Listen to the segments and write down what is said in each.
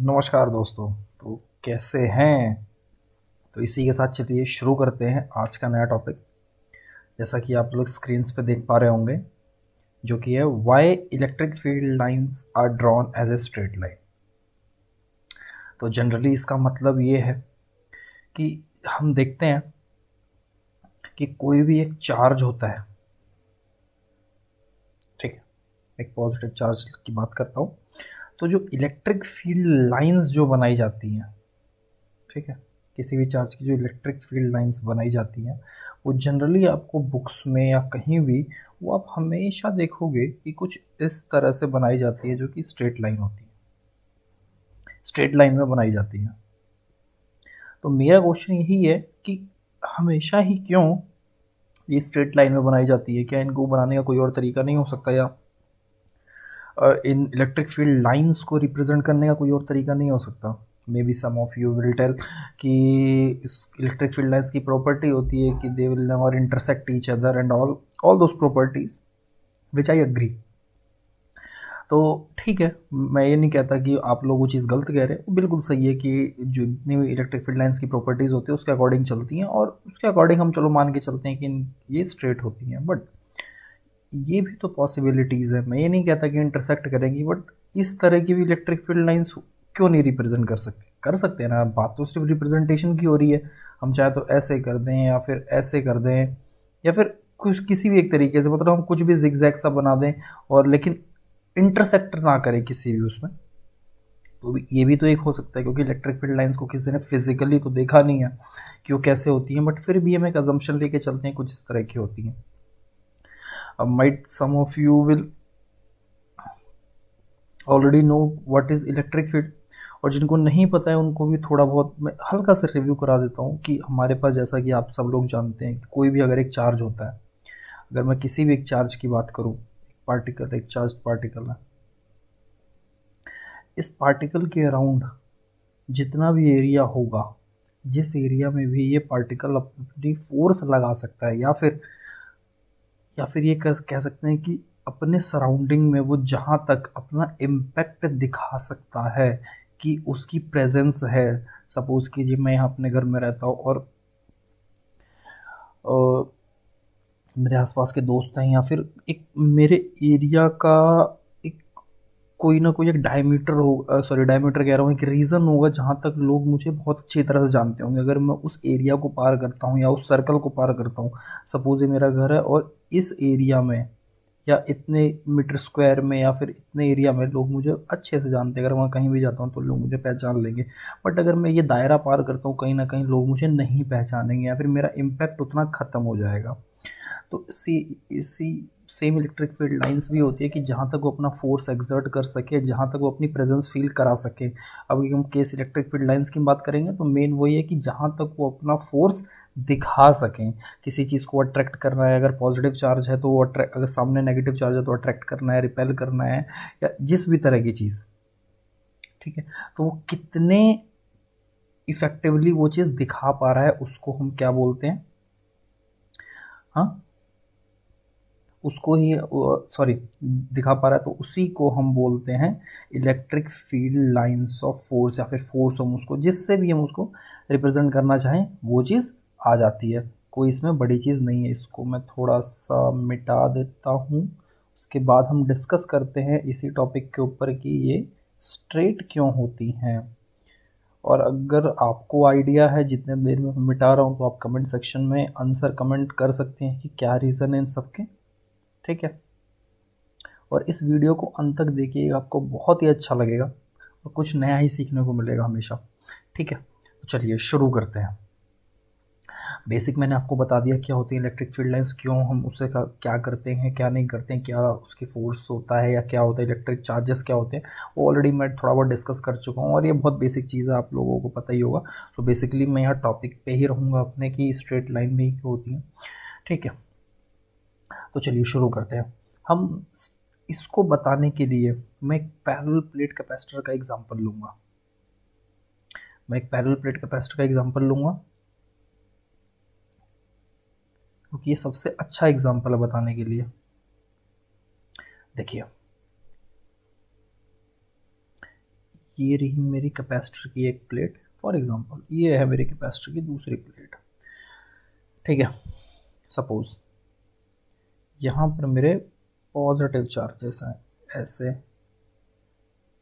नमस्कार दोस्तों। तो कैसे हैं? तो इसी के साथ चलिए शुरू करते हैं आज का नया टॉपिक। जैसा कि आप लोग स्क्रीन्स पे देख पा रहे होंगे, जो कि है why electric field lines are drawn as a straight line. तो जनरली इसका मतलब ये है कि हम देखते हैं कि कोई भी एक चार्ज होता है, ठीक है, एक पॉजिटिव चार्ज की बात करता हूँ। तो जो इलेक्ट्रिक फील्ड लाइंस जो बनाई जाती हैं, ठीक है, किसी भी चार्ज की जो इलेक्ट्रिक फील्ड लाइंस बनाई जाती हैं, वो जनरली आपको बुक्स में या कहीं भी वो आप हमेशा देखोगे कि कुछ इस तरह से बनाई जाती है, जो कि स्ट्रेट लाइन होती है, स्ट्रेट लाइन में बनाई जाती है। तो मेरा क्वेश्चन यही है कि हमेशा ही क्यों ये स्ट्रेट लाइन में बनाई जाती है? क्या इनको बनाने का कोई और तरीका नहीं हो सकता, या इन इलेक्ट्रिक फील्ड लाइंस को रिप्रेजेंट करने का कोई और तरीका नहीं हो सकता? May be some of you will tell कि इस इलेक्ट्रिक फील्ड लाइंस की प्रॉपर्टी होती है कि they will never intersect each other and all those properties which I agree. तो ठीक है, मैं ये नहीं कहता कि आप लोग वो चीज़ गलत कह रहे हैं, वो बिल्कुल सही है कि जो जितनी भी इलेक्ट्रिक फील्ड लाइंस की प्रॉपर्टीज़ होती है उसके अकॉर्डिंग चलती हैं, और उसके अकॉर्डिंग हम चलो मान के चलते हैं कि ये स्ट्रेट होती हैं। बट ये भी तो पॉसिबिलिटीज़ है, मैं ये नहीं कहता कि इंटरसेक्ट करेंगी, बट इस तरह की भी इलेक्ट्रिक फील्ड लाइंस क्यों नहीं रिप्रेजेंट कर सकते हैं ना। बात तो सिर्फ रिप्रेजेंटेशन की हो रही है। हम चाहे तो ऐसे कर दें या फिर ऐसे कर दें, या फिर कुछ किसी भी एक तरीके से, मतलब हम कुछ भी जिगजैग सा बना दें, और लेकिन इंटरसेक्ट ना करें किसी भी उसमें। तो ये भी तो एक हो सकता है, क्योंकि इलेक्ट्रिक फील्ड लाइंस को किसी ने फिजिकली तो देखा नहीं है कि वो कैसे होती हैं, बट फिर भी हम एक अजम्पशन लेके चलते हैं कुछ इस तरह की होती हैं। Might some of you will already know what is electric field, और जिनको नहीं पता है उनको भी थोड़ा बहुत मैं हल्का सा रिव्यू करा देता हूँ कि हमारे पास, जैसा कि आप सब लोग जानते हैं, कोई भी अगर एक चार्ज होता है, अगर मैं किसी भी एक चार्ज की बात करूँ, पार्टिकल, एक चार्ज पार्टिकल है, इस पार्टिकल के अराउंड जितना भी एरिया होगा, जिस एरिया में भी ये पार्टिकल अपनी फोर्स लगा सकता है, या फिर ये कह सकते हैं कि अपने सराउंडिंग में वो जहाँ तक अपना इम्पैक्ट दिखा सकता है कि उसकी प्रेजेंस है। सपोज़ कीजिए मैं यहाँ अपने घर में रहता हूँ, और अ, मेरे आसपास के दोस्त हैं, या फिर एक मेरे एरिया का एक कोई ना कोई एक डायमीटर हो, सॉरी डायमीटर कह रहा हूँ, एक रीज़न होगा जहाँ तक लोग मुझे बहुत अच्छी तरह से जानते होंगे। अगर मैं उस एरिया को पार करता हूँ या उस सर्कल को पार करता हूँ, सपोज ये मेरा घर है, और इस एरिया में या इतने मीटर स्क्वायर में या फिर इतने एरिया में लोग मुझे अच्छे से जानते हैं, अगर वहाँ कहीं भी जाता हूँ तो लोग मुझे पहचान लेंगे। बट अगर मैं ये दायरा पार करता हूँ, कहीं ना कहीं लोग मुझे नहीं पहचानेंगे, या फिर मेरा इम्पैक्ट उतना ख़त्म हो जाएगा। तो इसी इसी सेम इलेक्ट्रिक फील्ड लाइंस भी होती है कि जहाँ तक वो अपना फोर्स एक्सर्ट कर सके, जहाँ तक वो अपनी प्रेजेंस फील करा सके। अब हम केस इलेक्ट्रिक फील्ड लाइंस की बात करेंगे तो मेन वही है कि जहाँ तक वो अपना फोर्स दिखा सकें। किसी चीज़ को अट्रैक्ट करना है, अगर पॉजिटिव चार्ज है तो वो अट्रैक्ट, अगर सामने नेगेटिव चार्ज है तो अट्रैक्ट करना है, रिपेल करना है, या जिस भी तरह की चीज़, ठीक है। तो वो कितने इफेक्टिवली वो चीज़ दिखा पा रहा है, उसको हम क्या बोलते हैं? हाँ, उसको ही, सॉरी, दिखा पा रहा है तो उसी को हम बोलते हैं electric field lines of force, या फिर फोर्स, हम उसको जिससे भी हम उसको रिप्रेजेंट करना चाहें वो चीज़ आ जाती है। कोई इसमें बड़ी चीज़ नहीं है। इसको मैं थोड़ा सा मिटा देता हूँ, उसके बाद हम डिस्कस करते हैं इसी टॉपिक के ऊपर कि ये स्ट्रेट क्यों होती हैं। और अगर आपको आइडिया है, जितने देर में मैं मिटा रहा हूँ, तो आप कमेंट सेक्शन में आंसर कमेंट कर सकते हैं कि क्या रीज़न है इन सब के, ठीक है। और इस वीडियो को अंत तक देखिएगा, आपको बहुत ही अच्छा लगेगा और कुछ नया ही सीखने को मिलेगा हमेशा, ठीक है। तो चलिए शुरू करते हैं। बेसिक मैंने आपको बता दिया क्या होती है इलेक्ट्रिक फील्ड लाइंस, क्यों हम उससे क्या करते हैं, क्या नहीं करते हैं, क्या उसकी फोर्स होता है, या क्या होता है इलेक्ट्रिक चार्जेस क्या होते हैं, वो ऑलरेडी मैं थोड़ा बहुत डिस्कस कर चुका हूँ, और ये बहुत बेसिक चीज़ है, आप लोगों को पता ही होगा। तो बेसिकली मैं यहाँ टॉपिक पे ही रहूँगा अपने, की स्ट्रेट लाइन में ही क्यों होती है, ठीक है। तो चलिए शुरू करते हैं। हम इसको बताने के लिए मैं एक पैरेलल प्लेट कैपेसिटर का एग्जांपल लूँगा। मैं एक पैरेलल प्लेट कैपेसिटर का एग्जांपल लूँगा क्योंकि ये सबसे अच्छा एग्जांपल है बताने के लिए। देखिए, ये रही मेरी कैपेसिटर की एक प्लेट, फॉर एग्जांपल ये है मेरी कैपेसिटर की दूसरी प्लेट, ठीक है। सपोज यहाँ पर मेरे पॉजिटिव चार्जेस हैं, ऐसे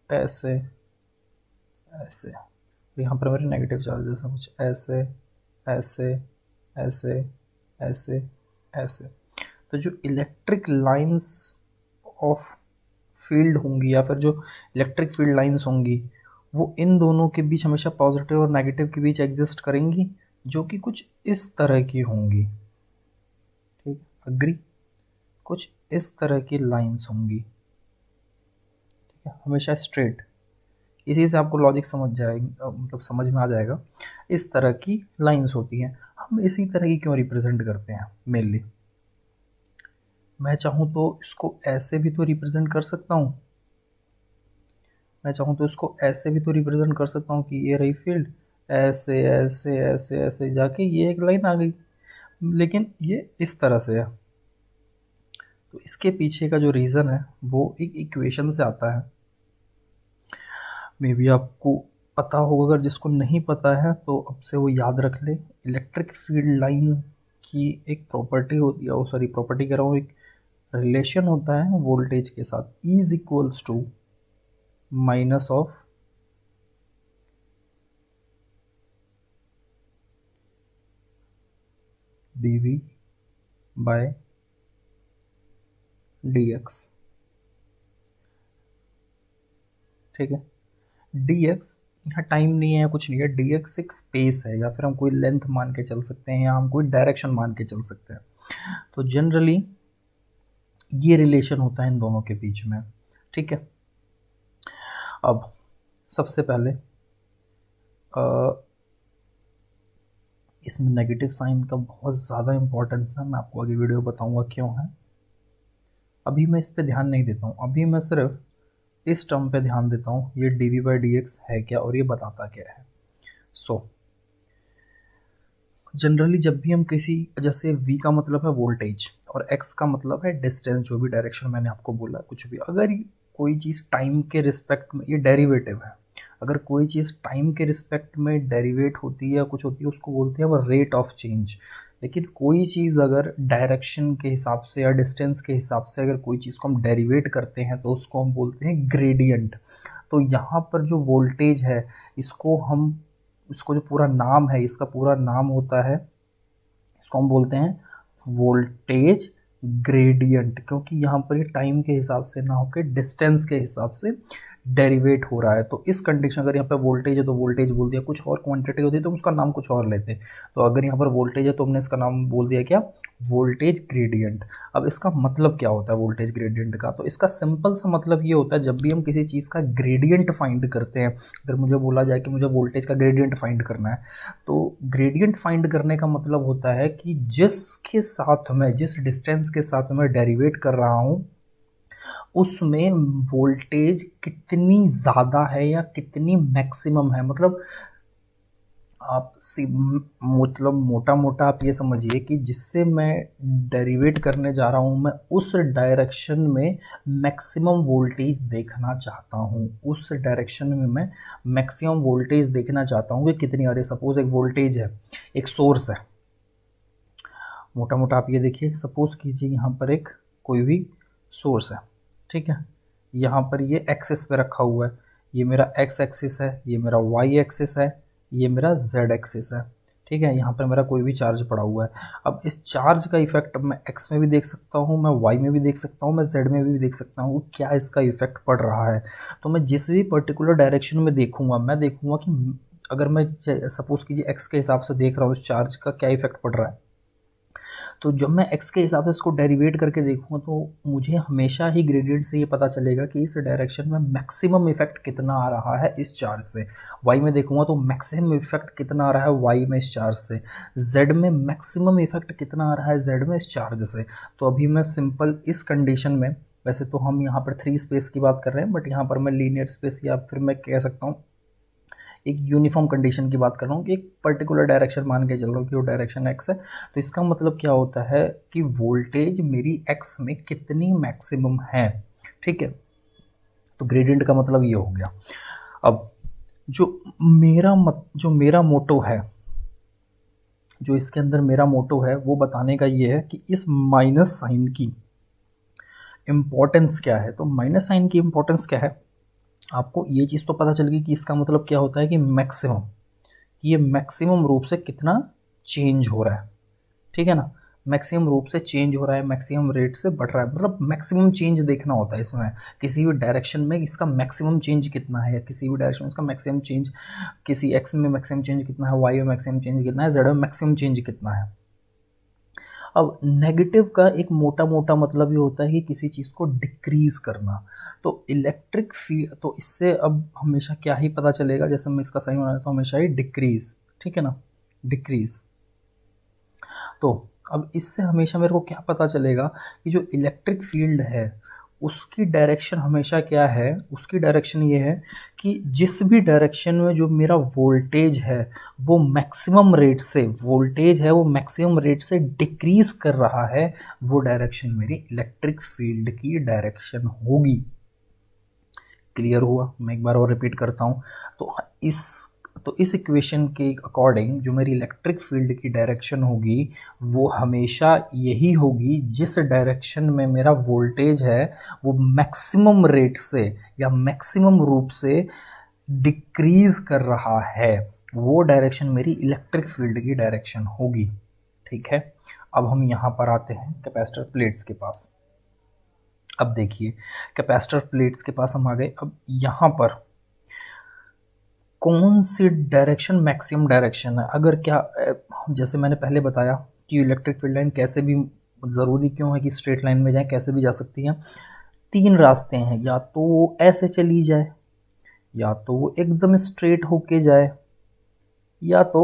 ऐसे ऐसे, यहाँ पर मेरे नेगेटिव चार्जेस हैं कुछ ऐसे ऐसे ऐसे ऐसे ऐसे। तो जो इलेक्ट्रिक लाइंस ऑफ फील्ड होंगी या फिर जो इलेक्ट्रिक फील्ड लाइंस होंगी वो इन दोनों के बीच हमेशा पॉजिटिव और नेगेटिव के बीच एग्जिस्ट करेंगी, जो कि कुछ इस तरह की होंगी, ठीक, अग्री, कुछ इस तरह की लाइंस होंगी, ठीक है, हमेशा स्ट्रेट। इसी से आपको लॉजिक समझ जाएगा, मतलब समझ में आ जाएगा। इस तरह की लाइंस होती हैं, हम इसी तरह की क्यों रिप्रेजेंट करते हैं मेनली। मैं चाहूँ तो इसको ऐसे भी तो रिप्रेजेंट कर सकता हूँ, मैं चाहूँ तो इसको ऐसे भी तो रिप्रेजेंट कर सकता हूँ कि ये रही फील्ड, ऐसे ऐसे ऐसे ऐसे जाके ये एक लाइन आ गई, लेकिन ये इस तरह से है। तो इसके पीछे का जो रीज़न है वो एक इक्वेशन से आता है, मे बी आपको पता होगा, अगर जिसको नहीं पता है तो अब से वो याद रख ले। इलेक्ट्रिक फील्ड लाइन की एक प्रॉपर्टी होती है, सॉरी प्रॉपर्टी कह रहा हूँ, एक रिलेशन होता है वोल्टेज के साथ, E is equals to minus of dV by dx, ठीक है। dx यहाँ टाइम नहीं है या कुछ नहीं है, dx एक स्पेस है, या फिर हम कोई लेंथ मान के चल सकते हैं, या हम कोई डायरेक्शन मान के चल सकते हैं। तो जनरली ये रिलेशन होता है इन दोनों के बीच में, ठीक है। अब सबसे पहले इसमें नेगेटिव साइन का बहुत ज़्यादा इम्पोर्टेंस है, मैं आपको आगे वीडियो बताऊंगा क्यों है। अभी मैं इस पे ध्यान नहीं देता हूँ, अभी मैं सिर्फ इस टर्म पे ध्यान देता हूँ, ये dV बाई dx है क्या और ये बताता क्या है। सो जनरली जब भी हम किसी, जैसे v का मतलब है वोल्टेज और x का मतलब है डिस्टेंस, जो भी डायरेक्शन मैंने आपको बोला, कुछ भी, अगर कोई चीज़ टाइम के रिस्पेक्ट में, ये डेरिवेटिव है, अगर कोई चीज़ टाइम के रिस्पेक्ट में डेरिवेट होती है या कुछ होती है उसको बोलते हैं वो रेट ऑफ चेंज। लेकिन कोई चीज़ अगर डायरेक्शन के हिसाब से या डिस्टेंस के हिसाब से अगर कोई चीज़ को हम डेरिवेट करते हैं तो उसको हम बोलते हैं ग्रेडियंट। तो यहाँ पर जो वोल्टेज है इसको जो पूरा नाम है, इसका पूरा नाम होता है, इसको हम बोलते हैं वोल्टेज ग्रेडियंट, क्योंकि यहाँ पर ये टाइम के हिसाब से ना होकर डिस्टेंस के हिसाब से डेरिवेट हो रहा है। तो इस कंडीशन, अगर यहाँ पे वोल्टेज है तो वोल्टेज बोल दिया, कुछ और क्वांटिटी होती है तो उसका नाम कुछ और लेते। तो अगर यहाँ पर वोल्टेज है तो हमने इसका नाम बोल दिया क्या, वोल्टेज ग्रेडियंट। अब इसका मतलब क्या होता है वोल्टेज ग्रेडियंट का, तो इसका सिंपल सा मतलब ये होता है, जब भी हम किसी चीज़ का ग्रेडियंट फाइंड करते हैं, अगर मुझे बोला जाए कि मुझे वोल्टेज का ग्रेडियंट फाइंड करना है, तो ग्रेडियंट फाइंड करने का मतलब होता है कि जिसके साथ मैं, जिस डिस्टेंस के साथ मैं डेरिवेट कर रहा हूँ उसमें वोल्टेज कितनी ज़्यादा है या कितनी मैक्सिमम है। मतलब मतलब मोटा मोटा आप ये समझिए कि जिससे मैं डेरिवेट करने जा रहा हूँ, मैं उस डायरेक्शन में मैक्सिमम वोल्टेज देखना चाहता हूँ, उस डायरेक्शन में मैं मैक्सिमम वोल्टेज देखना चाहता हूँ कि कितनी आ रही है। सपोज एक वोल्टेज है, एक सोर्स है, मोटा मोटा आप ये देखिए, सपोज कीजिए यहाँ पर एक कोई भी सोर्स है, ठीक है, यहाँ पर ये एक्सिस पे रखा हुआ है, ये मेरा एक्स एक्सिस है, ये मेरा वाई एक्सिस है, ये मेरा जेड एक्सिस है, ठीक है। यहाँ पर मेरा कोई भी चार्ज पड़ा हुआ है। अब इस चार्ज का इफेक्ट मैं एक्स में भी देख सकता हूँ, मैं वाई में भी देख सकता हूँ, मैं जेड में भी देख सकता हूँ, क्या इसका इफेक्ट पड़ रहा है। तो मैं जिस भी पर्टिकुलर डायरेक्शन में देखूंगा, मैं देखूंगा कि अगर मैं सपोज कीजिए एक्स के हिसाब से देख रहा हूँ इस चार्ज का क्या इफेक्ट पड़ रहा है, तो जब मैं x के हिसाब से इसको डेरिवेट करके देखूँगा तो मुझे हमेशा ही ग्रेडियंट से ये पता चलेगा कि इस डायरेक्शन में मैक्सिमम इफेक्ट कितना आ रहा है इस चार्ज से। y में देखूँगा तो मैक्सिमम इफेक्ट कितना आ रहा है y में इस चार्ज से, z में मैक्सिमम इफेक्ट कितना आ रहा है z में इस चार्ज से। तो अभी मैं सिंपल इस कंडीशन में, वैसे तो हम यहाँ पर 3 स्पेस की बात कर रहे हैं, बट यहाँ पर मैं लीनियर स्पेस या फिर मैं कह सकता हूँ एक यूनिफॉर्म कंडीशन की बात कर रहा हूँ कि एक पर्टिकुलर डायरेक्शन मान के चल रहा हूँ कि वो डायरेक्शन एक्स है। तो इसका मतलब क्या होता है कि वोल्टेज मेरी एक्स में कितनी मैक्सिमम है, ठीक है। तो ग्रेडियंट का मतलब ये हो गया। अब जो मेरा मोटो है, जो इसके अंदर मेरा मोटो है वो बताने का ये है कि इस माइनस साइन की इम्पोर्टेंस क्या है। तो माइनस साइन की इम्पोर्टेंस क्या है, आपको ये चीज़ तो पता चल गई कि इसका मतलब क्या होता है कि मैक्सिमम, ये मैक्सिमम रूप से कितना चेंज हो रहा है, ठीक है ना, मैक्सिमम रूप से चेंज हो रहा है, मैक्सिमम रेट से बढ़ रहा है, मतलब मैक्सिमम चेंज देखना होता है इसमें, किसी भी डायरेक्शन में इसका मैक्सिमम चेंज कितना है, या किसी भी डायरेक्शन में इसका मैक्सिमम चेंज, किसी एक्स में मैक्सिमम चेंज कितना है, वाई में मैक्सिमम चेंज कितना है, जेड में मैक्सिमम चेंज कितना है। अब नेगेटिव का एक मोटा मोटा मतलब ये होता है कि किसी चीज़ को डिक्रीज करना। तो इलेक्ट्रिक फील्ड, तो इससे अब हमेशा क्या ही पता चलेगा, जैसे मैं इसका साइन बनाया तो हमेशा ही डिक्रीज, ठीक है ना, डिक्रीज। तो अब इससे हमेशा मेरे को क्या पता चलेगा कि जो इलेक्ट्रिक फील्ड है उसकी डायरेक्शन हमेशा क्या है, उसकी डायरेक्शन ये है कि जिस भी डायरेक्शन में जो मेरा वोल्टेज है वो मैक्सिमम रेट से, वोल्टेज है वो मैक्सिमम रेट से डिक्रीज कर रहा है, वो डायरेक्शन मेरी इलेक्ट्रिक फील्ड की डायरेक्शन होगी। क्लियर हुआ? मैं एक बार और रिपीट करता हूँ। इस तो इस इक्वेशन के अकॉर्डिंग जो मेरी इलेक्ट्रिक फील्ड की डायरेक्शन होगी वो हमेशा यही होगी जिस डायरेक्शन में मेरा वोल्टेज है वो मैक्सिमम रेट से या मैक्सिमम रूप से डिक्रीज कर रहा है, वो डायरेक्शन मेरी इलेक्ट्रिक फील्ड की डायरेक्शन होगी। ठीक है, अब हम यहाँ पर आते हैं कैपेसिटर प्लेट्स के पास। अब देखिए कैपेसिटर प्लेट्स के पास हम आ गए। अब यहाँ पर कौन सी डायरेक्शन मैक्सिमम डायरेक्शन है, अगर क्या जैसे मैंने पहले बताया कि इलेक्ट्रिक फील्ड लाइन कैसे भी, ज़रूरी क्यों है कि स्ट्रेट लाइन में जाए, कैसे भी जा सकती है। तीन रास्ते हैं, या तो वो ऐसे चली जाए, या तो वो एकदम स्ट्रेट होके जाए, या तो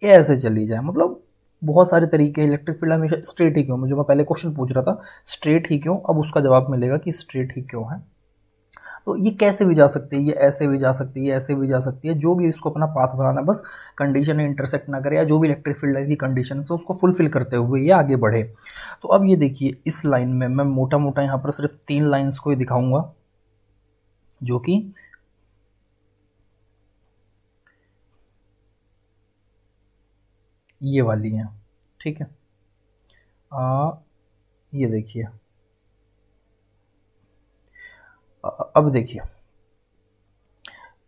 ऐसे चली जाए। मतलब बहुत सारे तरीके हैं। इलेक्ट्रिक फील्ड हमेशा स्ट्रेट ही क्यों, जो मैं पहले क्वेश्चन पूछ रहा था स्ट्रेट ही क्यों, अब उसका जवाब मिलेगा कि स्ट्रेट ही क्यों है। तो ये कैसे भी जा सकती है, ये ऐसे भी जा सकती है, ऐसे भी जा सकती है, जो भी इसको अपना पाथ बनाना है, बस कंडीशन इंटरसेक्ट ना करे, या जो भी इलेक्ट्रिक फील्ड लाइन की कंडीशन है उसको फुलफिल करते हुए ये आगे बढ़े। तो अब ये देखिए इस लाइन में मैं मोटा मोटा यहाँ पर सिर्फ तीन लाइन्स को ही दिखाऊंगा, जो कि ये वाली हैं। ठीक है, ये देखिए, अब देखिए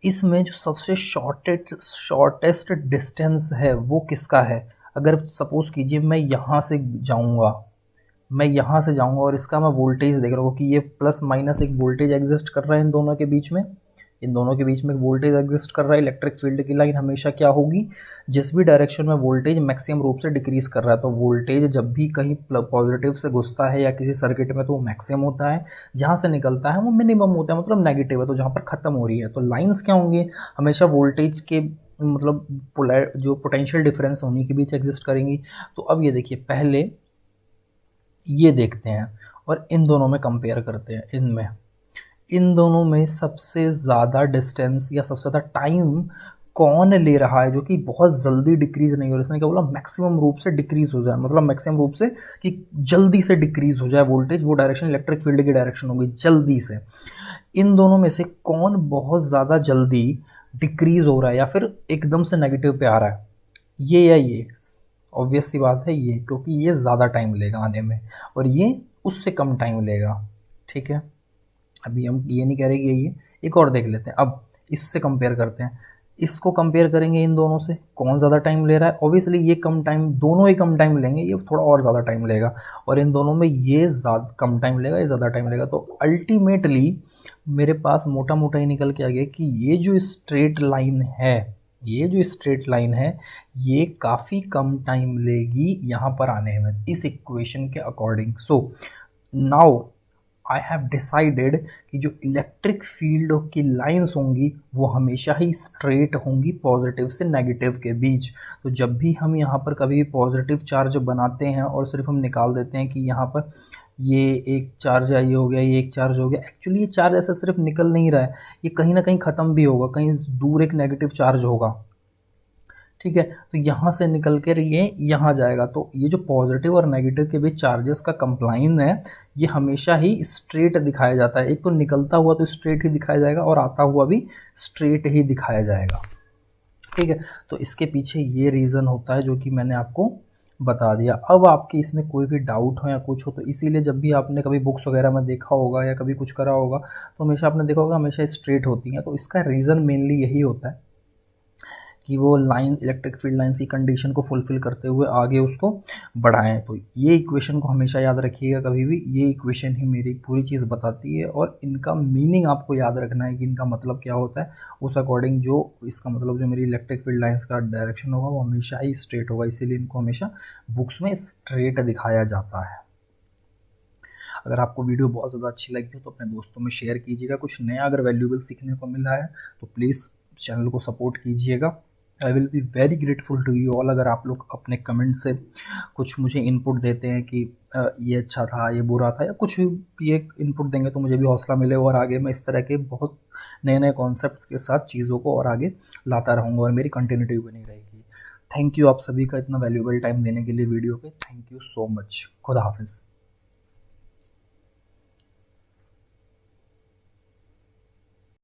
इसमें जो सबसे शॉर्टेस्ट डिस्टेंस है वो किसका है। अगर सपोज कीजिए मैं यहाँ से जाऊँगा, मैं यहाँ से जाऊँगा और इसका मैं वोल्टेज देख रहा हूँ कि ये प्लस माइनस एक वोल्टेज एग्जिस्ट कर रहा है इन दोनों के बीच में, इन दोनों के बीच में एक वोल्टेज एग्जिस्ट कर रहा है। इलेक्ट्रिक फील्ड की लाइन हमेशा क्या होगी, जिस भी डायरेक्शन में वोल्टेज मैक्सिमम रूप से डिक्रीज कर रहा है, तो वोल्टेज जब भी कहीं पॉजिटिव से घुसता है या किसी सर्किट में तो वो मैक्सिमम होता है, जहाँ से निकलता है वो मिनिमम होता है, मतलब नेगेटिव है, तो जहाँ पर ख़त्म हो रही है। तो लाइन्स क्या होंगी, हमेशा वोल्टेज के मतलब जो पोटेंशियल डिफरेंस उन्हीं के बीच एग्जिस्ट करेंगी। तो अब ये देखिए पहले ये देखते हैं और इन दोनों में कंपेयर करते हैं। इन दोनों में सबसे ज़्यादा डिस्टेंस या सबसे ज़्यादा टाइम कौन ले रहा है, जो कि बहुत जल्दी डिक्रीज नहीं हो रहा। इसने क्या बोला, मैक्सिमम रूप से डिक्रीज हो जाए, मतलब मैक्सिमम रूप से कि जल्दी से डिक्रीज हो जाए वोल्टेज, वो डायरेक्शन इलेक्ट्रिक फील्ड की डायरेक्शन होगी जल्दी से। इन दोनों में से कौन बहुत ज़्यादा जल्दी डिक्रीज हो रहा है या फिर एकदम से नेगेटिव पे आ रहा है, ये या ये। ऑब्वियस सी बात है ये, क्योंकि ये ज़्यादा टाइम लेगा आने में और ये उससे कम टाइम लेगा। ठीक है, अभी हम ये नहीं कह रहे कि ये, एक और देख लेते हैं। अब इससे कंपेयर करते हैं, इसको कंपेयर करेंगे इन दोनों से, कौन ज़्यादा टाइम ले रहा है। ऑब्वियसली ये कम टाइम, दोनों ही कम टाइम लेंगे, ये थोड़ा और ज़्यादा टाइम लेगा, और इन दोनों में ये ज़्यादा कम टाइम लेगा, ये ज़्यादा टाइम लेगा। तो अल्टीमेटली मेरे पास मोटा मोटा ही निकल के आ गया कि ये जो स्ट्रेट लाइन है, ये जो स्ट्रेट लाइन है ये काफ़ी कम टाइम लेगी यहाँ पर आने में, इस इक्वेशन के according. So now I have decided कि जो इलेक्ट्रिक फील्ड की लाइंस होंगी वो हमेशा ही स्ट्रेट होंगी पॉजिटिव से नेगेटिव के बीच। तो जब भी हम यहाँ पर कभी पॉजिटिव चार्ज बनाते हैं और सिर्फ हम निकाल देते हैं कि यहाँ पर ये एक चार्ज है, ये हो गया, ये एक चार्ज हो गया, एक्चुअली ये चार्ज ऐसा सिर्फ निकल नहीं रहा है, ये कहीं ना कहीं ख़त्म भी होगा, कहीं दूर एक नेगेटिव चार्ज होगा। ठीक है। तो यहाँ से निकल कर ये यहाँ जाएगा, तो ये जो पॉजिटिव और नेगेटिव के बीच चार्जेस का कंप्लाइन है ये हमेशा ही स्ट्रेट दिखाया जाता है। एक तो निकलता हुआ तो स्ट्रेट ही दिखाया जाएगा और आता हुआ भी स्ट्रेट ही दिखाया जाएगा, ठीक है। तो इसके पीछे ये रीज़न होता है जो कि मैंने आपको बता दिया। अब आपके इसमें कोई भी डाउट हो या कुछ हो तो इसीलिए जब भी आपने कभी बुक्स वगैरह में देखा होगा या कभी कुछ करा होगा तो हमेशा आपने देखा होगा हमेशा स्ट्रेट होती हैं। तो इसका रीज़न मेनली यही होता है कि वो लाइन इलेक्ट्रिक फील्ड लाइन्स की कंडीशन को फुलफ़िल करते हुए आगे उसको बढ़ाएँ। तो ये इक्वेशन को हमेशा याद रखिएगा कभी भी, ये इक्वेशन ही मेरी पूरी चीज़ बताती है और इनका मीनिंग आपको याद रखना है कि इनका मतलब क्या होता है। उस अकॉर्डिंग जो इसका मतलब जो मेरी इलेक्ट्रिक फील्ड लाइन्स का डायरेक्शन होगा वो हमेशा ही स्ट्रेट होगा, इसीलिए इनको हमेशा बुक्स में स्ट्रेट दिखाया जाता है। अगर आपको वीडियो बहुत ज़्यादा अच्छी लगी हो तो अपने दोस्तों में शेयर कीजिएगा। कुछ नया अगर वैल्यूएबल सीखने को मिला है तो प्लीज़ चैनल को सपोर्ट कीजिएगा। I will be very grateful to you all अगर आप लोग अपने कमेंट से कुछ मुझे इनपुट देते हैं कि ये अच्छा था, ये बुरा था, या कुछ भी एक इनपुट देंगे तो मुझे भी हौसला मिले और आगे मैं इस तरह के बहुत नए नए कॉन्सेप्ट्स के साथ चीज़ों को और आगे लाता रहूँगा और मेरी कंटिन्यूटी बनी रहेगी। थैंक यू आप सभी का इतना वैल्यूएबल टाइम देने के लिए वीडियो पे। Thank you so much. खुदा हाफिज़।